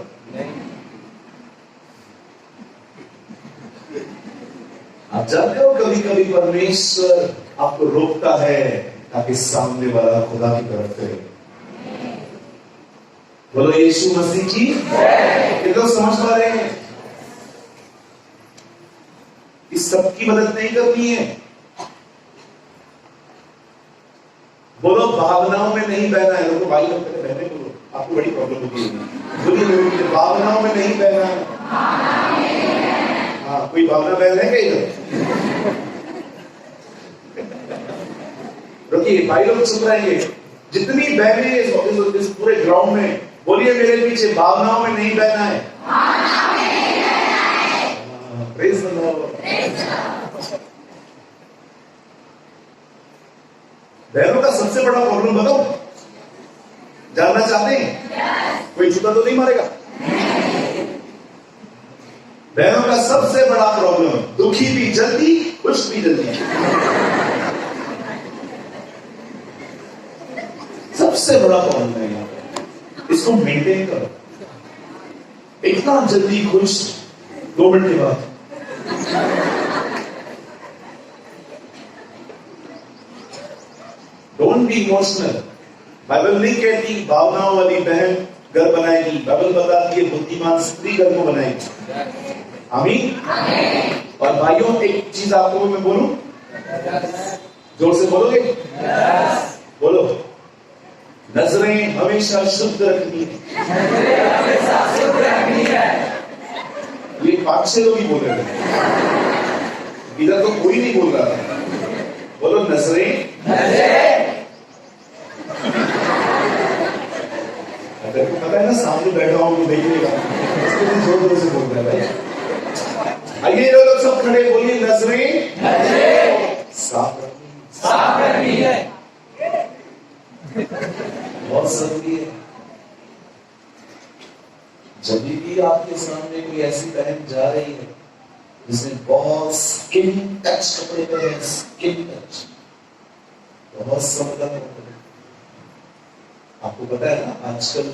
आप जानते हो कभी कभी परमेश्वर आपको रोकता है ताकि सामने वाला खुदा की तरफ करे। बोलो यीशु मसीह की। ये लोग समझ पा रहे हैं? इस सब की मदद नहीं करनी है। बोलो भावनाओं में नहीं बहना है। लोगों भाई लोग बहने बोलो, आपको बड़ी प्रॉब्लम होती है। बोलिए भावनाओं में नहीं बहना है। हाँ, कोई भावना बह रहे हैं इधर? रुकिए, भाई लोग चुप रहेंगे। जितनी बहने इस पूरे ग्राउंड में, बोलिए मेरे पीछे, भावनाओं में नहीं बहना है। Praise the Lord. बहनों का सबसे बड़ा प्रॉब्लम बताओ, जानना चाहते हैं? कोई जूता तो नहीं मारेगा? बहनों का सबसे बड़ा प्रॉब्लम, दुखी भी जल्दी, खुश भी जल्दी। सबसे बड़ा प्रॉब्लम है यहाँ पे। इसको मेंटेन करो। इतना जल्दी खुश 2 मिनट के बाद। Don't be emotional. बाइबल नहीं कहती भावनाओं वाली बहन घर बनाएगी। बाइबल बताती है बुद्धिमान स्त्री घर को बनाएगी। आमीन। और भाइयों, एक चीज आपको मैं बोलूं, जोर से बोलोगे? बोलो, नजरें हमेशा शुद्ध रखनी है। ये 5-6 लोग ही बोल रहे थे, इधर तो कोई नहीं बोल रहा था। बोलो नजरें। अगर को पता है ना, सामने बैठा हूं देखने का, इसके लिए जोर जोर से बोल रहे हैं भाई। आइए लोग सब खड़े, बोलिए नजरें साफ रखनी है। बहुत जरूरी है। जब भी आपके सामने कोई ऐसी बहन जा रही है जिसने बहुत स्किन टच कपड़े पहने हैं, स्किन टच, बहुत समझदार कपड़े। आपको पता है ना, आजकल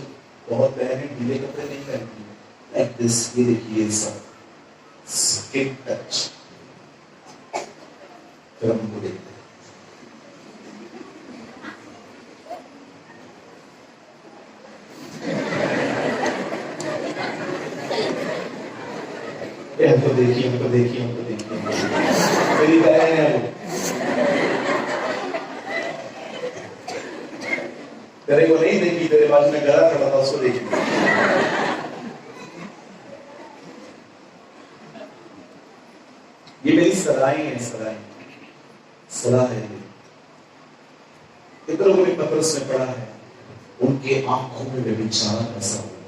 बहुत बहनें ढीले कपड़े नहीं पहनती है, लाइक दिस। ये देखिए सब स्किन टच। फिर हमको देखते हैं, हमको देखिए, हमको देखिए, हमको देखिए। मेरी बहन है वो। तेरे को नहीं देखी, तेरे बाजू में गला खड़ा था, उसको देखी। ये मेरी सलाहें हैं, सलाह है। इतने लोगों ने पतरस में पढ़ा है, उनके आंखों में व्यभिचार ऐसा हुआ।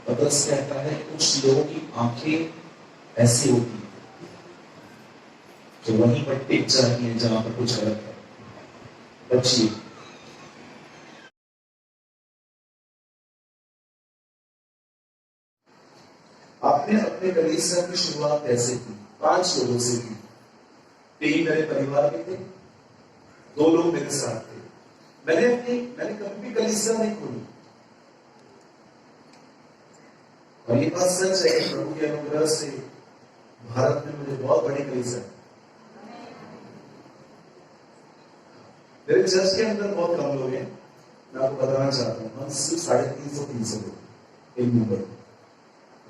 पतरस कहता है कुछ लोगों की आंखें ऐसी होती है जो वहीं पर टिक जाती है जहां पर कुछ गलत है। बच्ची, आपने अपने कलीसिया की शुरुआत कैसे की? 5 लोगों से की। 3 मेरे परिवार के थे, 2 लोग मेरे साथ थे। मैंने कभी भी कलीसिया नहीं खोली। और ये बात सच है कि प्रभु के अनुग्रह से भारत में मुझे बहुत बड़ी कलीसिया है। मेरे चर्च के अंदर बहुत कम लोग हैं। मैं आपको बताना चाहता हूँ, हम सिर्फ 350-300 लोग इन मुंबई।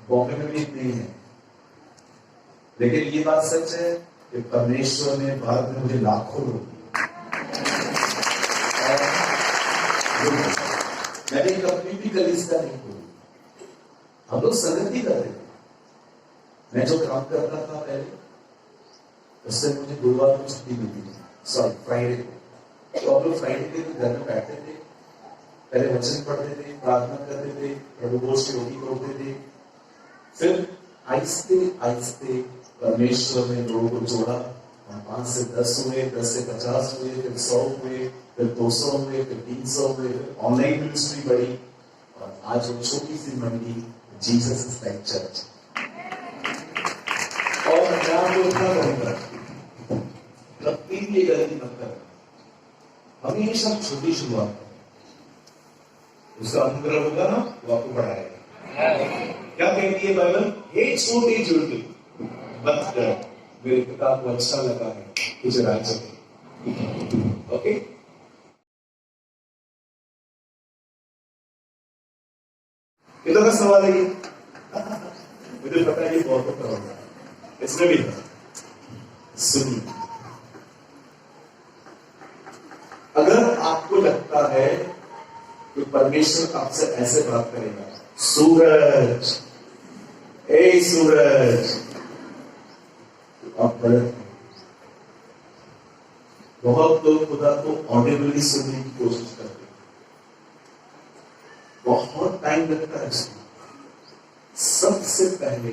बॉम्बे में भी इतने ही है। लेकिन ये बात सच है कि परमेश्वर ने भारत में मुझे लाखों लोग मैंने कभी भी कलीसिया नहीं खोली, हम लोग संगति कर रहे थे। मैं जो काम करता था पहले, उससे मुझे गुरुवार को छुट्टी मिलती थी, सॉरी फ्राइडे को। तो हम लोग फ्राइडे के दिन घर में बैठते थे, पहले वचन पढ़ते थे, प्रार्थना करते थे, प्रभु भोज की रोटी तोड़ते थे। फिर आहिस्ते आहिस्ते परमेश्वर ने लोगों को जोड़ा। हम 5 से 10 हुए, 10 से 50 हुए, फिर 100 हुए, फिर 200 हुए, फिर 300 हुए, फिर ऑनलाइन मिनिस्ट्री बढ़ी, और आज वो छोटी सी मंडी जीसस इज लाइक चर्च। और मैं आपको इतना कहूंगा, कभी भी ये गलती मत करना, हमेशा छोटी शुरुआत करें, उसका अनुग्रह होगा ना, वो आपको बढ़ाएगा। क्या कहती है बाइबल? हे छोटे जुड़े मत कर, मेरे पिता को अच्छा लगा है तुझे राज्य में। ओके, कितना का सवाल है ये? मुझे पता है ये बहुत होगा, इसमें भी सुनिए। अगर आपको लगता है कि परमेश्वर आपसे ऐसे बात करेगा, सूरज, ए सूरज, आप गलत हैं। बहुत लोग खुदा को ऑडिबली सुनने की कोशिश करते हैं, बहुत टाइम लगता है इसमें। सबसे पहले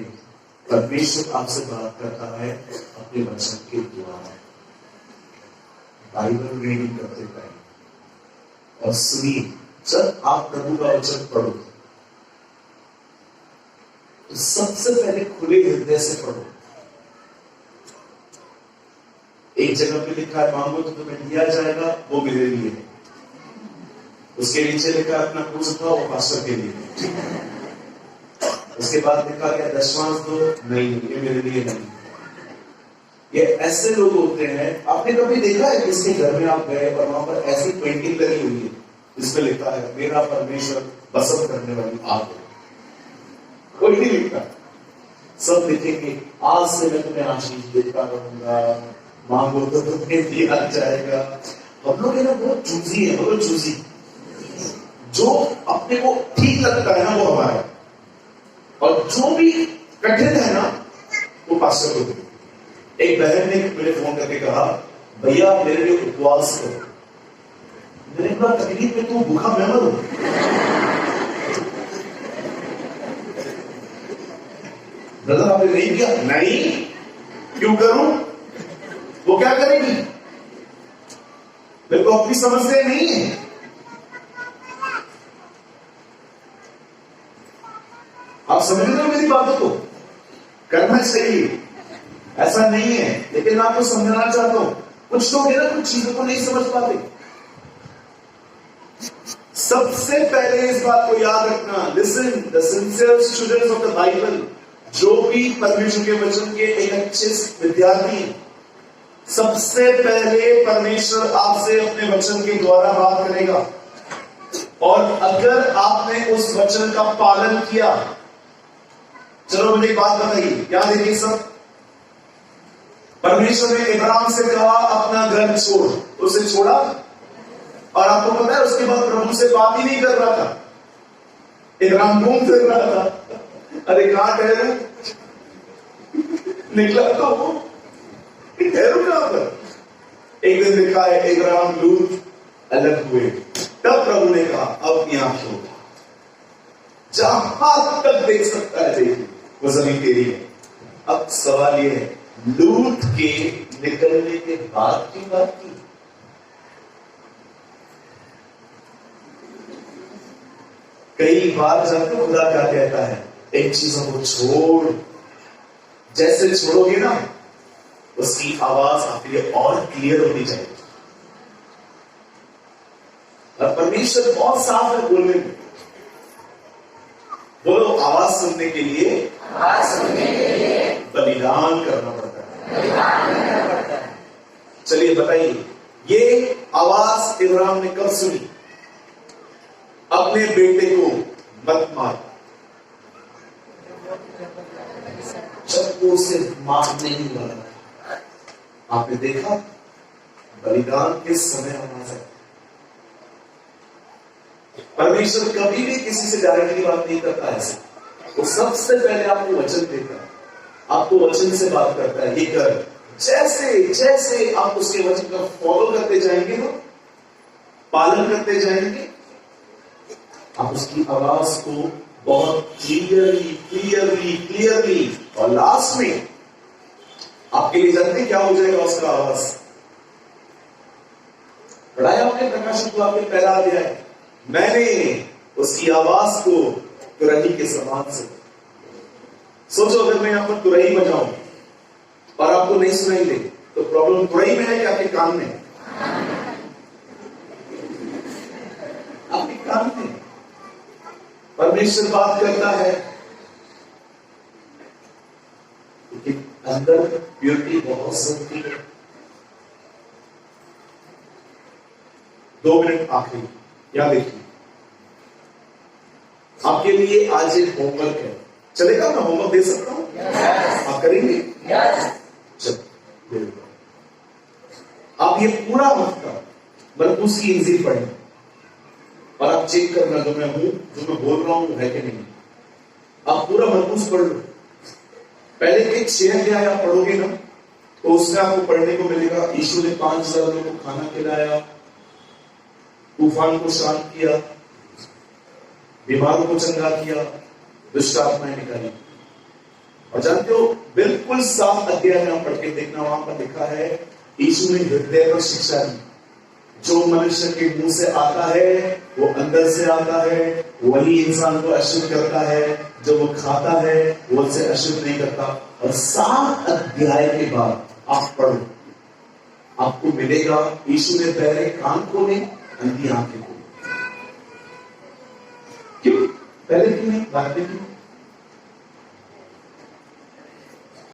परमेश्वर आपसे बात करता है अपने वचन के द्वारा, बाइबल रीडिंग करते टाइम। और सुनिए, जब आप प्रभु का वचन पढ़ो तो सबसे पहले खुले हृदय से पढ़ो। एक जगह पे लिखा है मांगो तो तुम्हें दिया जाएगा, वो मेरे लिए है। उसके नीचे लिखा है अपना क्रूस उठाओ, वो पास्टर के लिए है। उसके बाद लिखा गया दशमांश दो, नहीं ये मेरे लिए नहीं। ये ऐसे लोग होते हैं, आपने कभी देखा है किसके घर में आप गए और वहां पर ऐसी पेंटिंग लगी हुई है जिसमें लिखा है मेरा परमेश्वर बसंत करने वाली आग है? कोई नहीं लिखता। सब लिखेंगे आज से मैं तुम्हें आशीष देता रहूंगा, मांगो तो तुम्हें दिया जाएगा। हम लोग है ना बहुत चूजी है, बहुत चूजी। जो अपने को ठीक लगता है ना वो हमारा है, और जो भी कठिन है ना वो पास्टर को दे। एक बहन ने मेरे फोन करके कहा भैया मेरे लिए उपवास करो। मैंने कहा तकलीफ में तू भूखा मैं मरूं? ब्रदर आपने नहीं किया? नहीं, क्यों करूं? वो क्या करेगी? मेरे को अपनी समस्या नहीं है। आप समझ रहे हो मेरी बातों को? करना चाहिए, ऐसा नहीं है, लेकिन मैं आपको समझाना चाहता हूं। कुछ लोग है ना कुछ चीजों को नहीं समझ पाते। सबसे पहले इस बात को याद रखना, listen, the sincere students of the Bible, जो भी परमेश्वर के वचन के एक अच्छे विद्यार्थी हैं, सबसे पहले परमेश्वर आपसे अपने वचन के द्वारा बात करेगा। और अगर आपने उस वचन का पालन किया, चलो मुझे एक बात बताइए, याद है सब? परमेश्वर ने इब्राहिम से कहा अपना घर छोड़, उसे छोड़ा, और आपको पता है उसके बाद प्रभु से बात ही नहीं कर रहा था, इब्राहिम घूम फिर रहा था। अरे कहां ठहरू? निकला तो वो ठहरू कहां पर? एक दिन लिखा है इब्राहिम लूत अलग हुए, तब प्रभु ने कहा अब यहां छोड़, जहां तक देख सकता है देखिए वो जमीन तेरी है। अब सवाल ये है, लूत के निकलने के बाद की बात की? कई बार जानते हो खुदा क्या कहता है, इन चीजों को छोड़। जैसे छोड़ोगे ना उसकी आवाज आपके लिए और क्लियर होनी चाहिए। और परमेश्वर बहुत साफ है बोलने में। बोलो, आवाज सुनने के लिए बलिदान करना पड़ता है। चलिए बताइए, ये आवाज इब्राहिम ने कब सुनी? अपने बेटे को मत मार, जब वो उसे मारने ही वाला था। आपने देखा बलिदान किस समय होना चाहिए? परमेश्वर कभी भी किसी से डायरेक्टली बात नहीं करता है ऐसे। वो सबसे पहले आपको वचन देता है, आपको वचन से बात करता है, ये कर। जैसे जैसे आप उसके वचन का फॉलो करते जाएंगे ना, पालन करते जाएंगे, आप उसकी आवाज को बहुत क्लियरली और लास्ट में आपके लिए जानते क्या हो जाएगा उसका आवाज? पढ़ाया आपने प्रकाशित को, आपने पहला अध्याय, मैंने उसकी आवाज को तुरही के समान से। सोचो अगर मैं यहां पर तुरही बजाऊं और आपको नहीं सुनाई दे तो प्रॉब्लम तुरही में है कि आपके कान में? आपके कान में। परमेश्वर बात करता है लेकिन अंदर प्योरिटी बहुत जरूरी है। 2 मिनट आखिरी, क्या देखिए, आपके लिए आज एक होमवर्क है। चलेगा? मैं होमवर्क दे सकता हूं? yes. आप करेंगे? yes. चलो, आप ये पूरा हफ्ता मरकुस की इंजील पढ़ें और आप चेक करना जो मैं बोल रहा हूं है कि नहीं। आप पूरा मरकुस पढ़ लो। पहले के 6 अध्याय आप पढ़ोगे ना तो उसमें आपको पढ़ने को मिलेगा यीशु ने 5000 लोगों को खाना खिलाया, तूफान को शांत किया, बीमारों को चंगा किया, दुष्ट आत्माएं निकाली। और जानते हो बिल्कुल 7 अध्याय में आप पढ़ के देखना, वहां पर लिखा है यीशु ने हृदय पर शिक्षा दी। जो मनुष्य के मुंह से आता है वो अंदर से आता है, वही इंसान को अशुद्ध करता है। जो वो खाता है वो उसे अशुद्ध नहीं करता। और 7 अध्याय के बाद आप पढ़ो, आपको मिलेगा यीशु ने पहले कान खोले, अंधी आंखें खोली। क्यों? पहले क्यों नहीं? बातें क्यों?